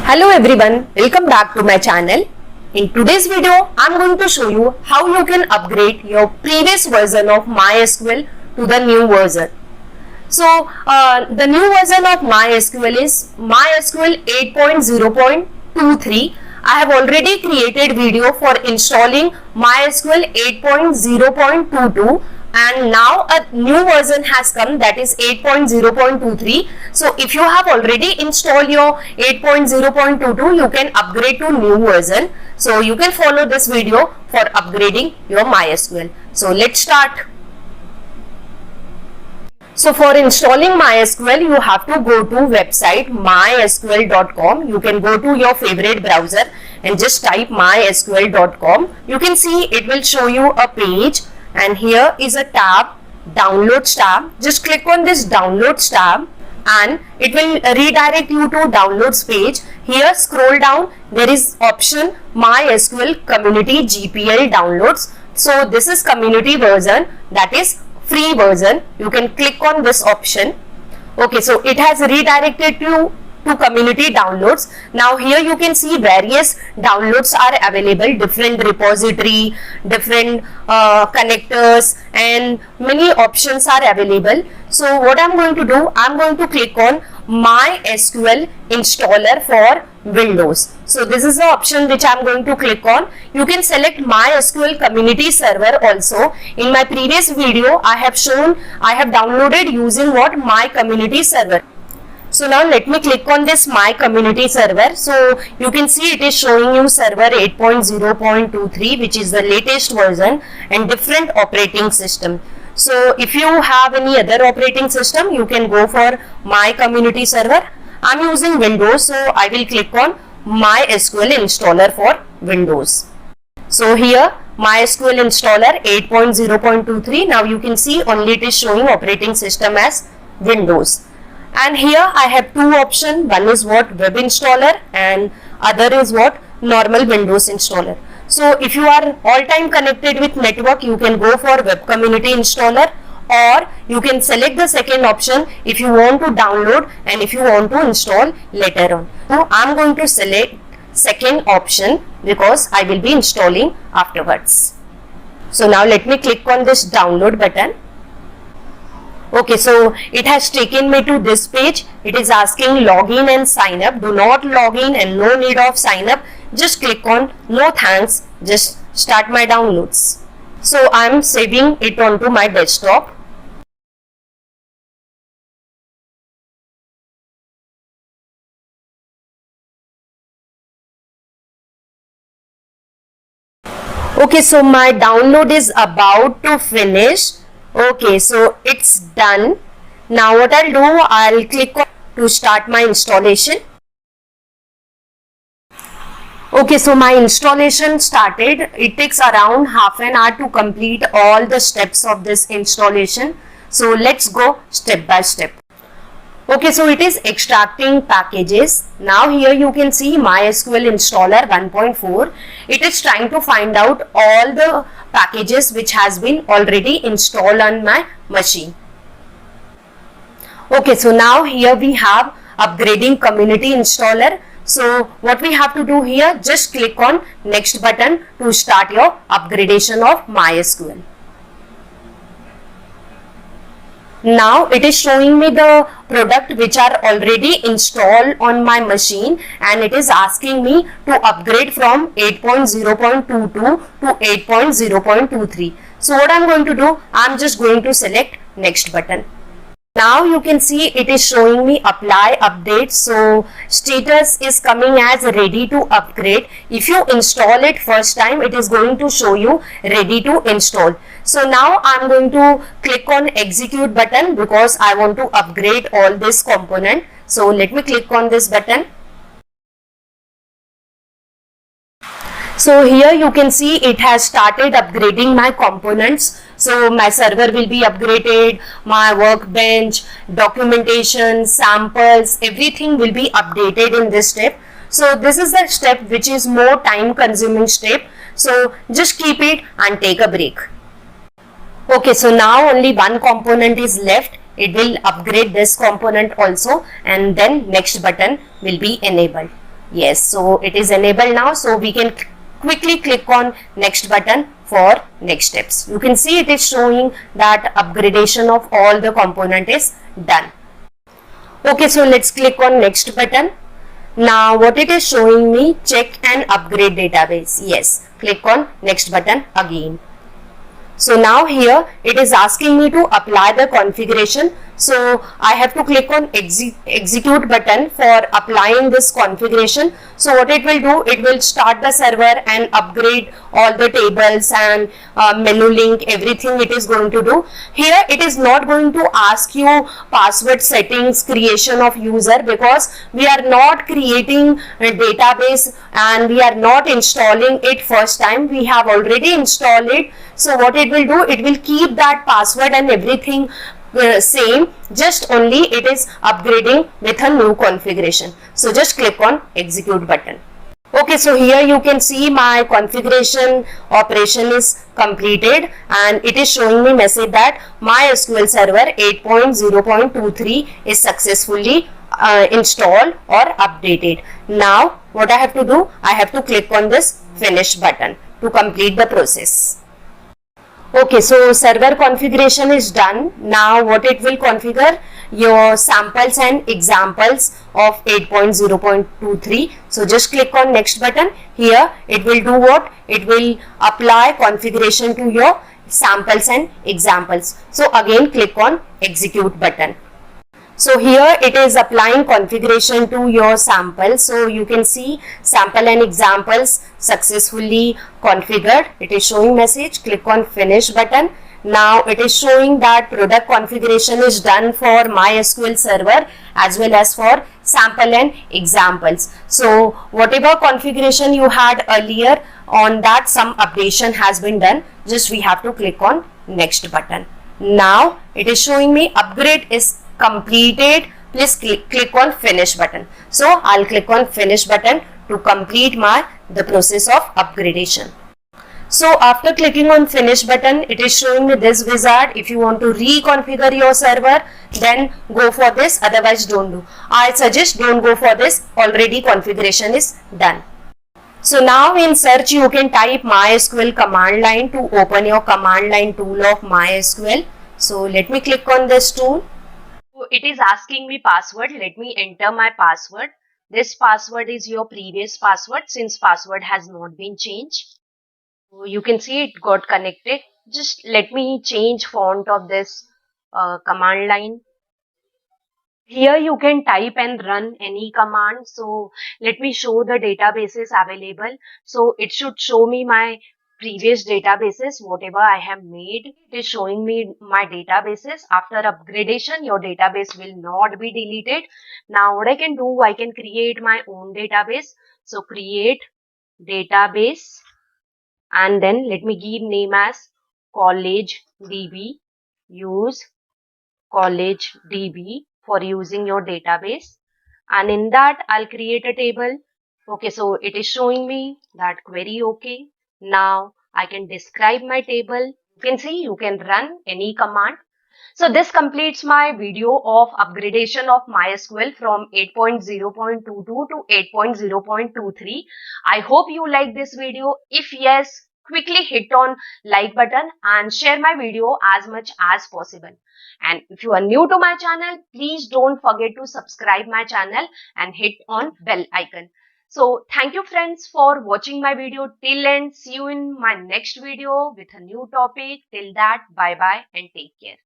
Hello everyone, welcome back to my channel. In today's video, I'm going to show you how you can upgrade your previous version of MySQL to the new version. So, the new version of MySQL is MySQL 8.0.23. I have already created video for installing MySQL 8.0.22 and now a new version has come, that is 8.0.23. so if you have already installed your 8.0.22, you can upgrade to new version. So you can follow this video for upgrading your MySQL. So let's start. So for installing MySQL, you have to go to website mysql.com. You can go to your favorite browser and just type mysql.com. You can see it will show you a page, and here is a tab, downloads tab. Just click on this downloads tab and it will redirect you to downloads page. Here scroll down, there is option MySQL Community GPL downloads. So this is community version, that is free version. You can click on this option. Okay, so it has redirected you to community downloads. Now here you can see various downloads are available, different repository, different connectors, and many options are available. So what I'm going to do, I'm going to click on MySQL installer for Windows. So this is the option which I'm going to click on. You can select MySQL community server also. In my previous video, I have downloaded using what? My community server. So now let me click on this My Community Server. So you can see it is showing you server 8.0.23, which is the latest version and different operating system. So if you have any other operating system, you can go for My Community Server. I'm using Windows, so I will click on MySQL installer for Windows. So here MySQL installer 8.0.23. Now you can see only it is showing operating system as Windows. And here I have two options. One is what? Web installer, and other is what? Normal Windows installer. So if you are all time connected with network, you can go for Web Community Installer, or you can select the second option if you want to download and if you want to install later on. Now I am going to select second option because I will be installing afterwards. So now let me click on this download button. Okay, so it has taken me to this page. It is asking login and sign up. Do not log in and no need of sign up. Just click on no thanks. Just start my downloads. So I am saving it onto my desktop. Okay, so my download is about to finish. Okay, so it's done. Now what I'll do, I'll click on to start my installation. Okay, so my installation started. It takes around half an hour to complete all the steps of this installation. So let's go step by step. Okay, so it is extracting packages. Now here you can see MySQL installer 1.4. It is trying to find out all the packages which has been already installed on my machine. Okay, so now here we have upgrading community installer. So what we have to do here, just click on next button to start your upgradation of MySQL. Now it is showing me the product which are already installed on my machine, and it is asking me to upgrade from 8.0.22 to 8.0.23. So what I am going to do, I am just going to select next button. Now you can see it is showing me apply update. So status is coming as ready to upgrade. If you install it first time, it is going to show you ready to install. So now I am going to click on execute button because I want to upgrade all this component. So let me click on this button. So here you can see it has started upgrading my components. So my server will be upgraded, my workbench, documentation, samples, everything will be updated in this step. So this is the step which is more time consuming step. So just keep it and take a break. Okay, so now only one component is left. It will upgrade this component also, and then next button will be enabled. Yes, so it is enabled now, so we can quickly click on next button for next steps. You can see it is showing that upgradation of all the component is done. Okay, so let's click on next button. Now what it is showing me, check and upgrade database. Yes, click on next button again. So now here it is asking me to apply the configuration. So I have to click on execute button for applying this configuration. So what it will do, it will start the server and upgrade all the tables and menu link, everything it is going to do. Here it is not going to ask you password settings, creation of user, because we are not creating a database and we are not installing it first time. We have already installed it. So what it will do, it will keep that password and everything same, just only it is upgrading with a new configuration. So just click on execute button. Okay, so here you can see my configuration operation is completed and it is showing me message that MySQL Server 8.0.23 is successfully installed or updated. Now what I have to do, I have to click on this finish button to complete the process. Okay, so server configuration is done. Now what it will configure, your samples and examples of 8.0.23. So just click on next button. Here it will do what? It will apply configuration to your samples and examples. So again click on execute button. So here it is applying configuration to your sample. So you can see sample and examples successfully configured. It is showing message, click on finish button. Now it is showing that product configuration is done for MySQL Server as well as for sample and examples. So whatever configuration you had earlier, on that some updation has been done. Just we have to click on next button. Now it is showing me upgrade is completed. Please click on finish button. So I'll click on finish button to complete the process of upgradation. So after clicking on finish button, it is showing me this wizard. If you want to reconfigure your server, then go for this, otherwise don't do. I suggest don't go for this, already configuration is done. So now in search you can type MySQL command line to open your command line tool of MySQL. So let me click on this tool. So it is asking me password. Let me enter my password. This password is your previous password since password has not been changed. So you can see it got connected. Just let me change font of this command line. Here you can type and run any command. So let me show the databases available. So it should show me my previous databases, whatever I have made. It is showing me my databases. After upgradation, your database will not be deleted. Now what I can do, I can create my own database. So create database and then let me give name as college DB. Use college DB for using your database, and in that I'll create a table. Okay, so it is showing me that query. Okay, now I can describe my table. You can see you can run any command. So this completes my video of upgradation of MySQL from 8.0.22 to 8.0.23. I hope you like this video. If yes, quickly hit on like button and share my video as much as possible. And if you are new to my channel, please don't forget to subscribe my channel and hit on bell icon. So thank you friends for watching my video till end. See you in my next video with a new topic. Till that, bye bye and take care.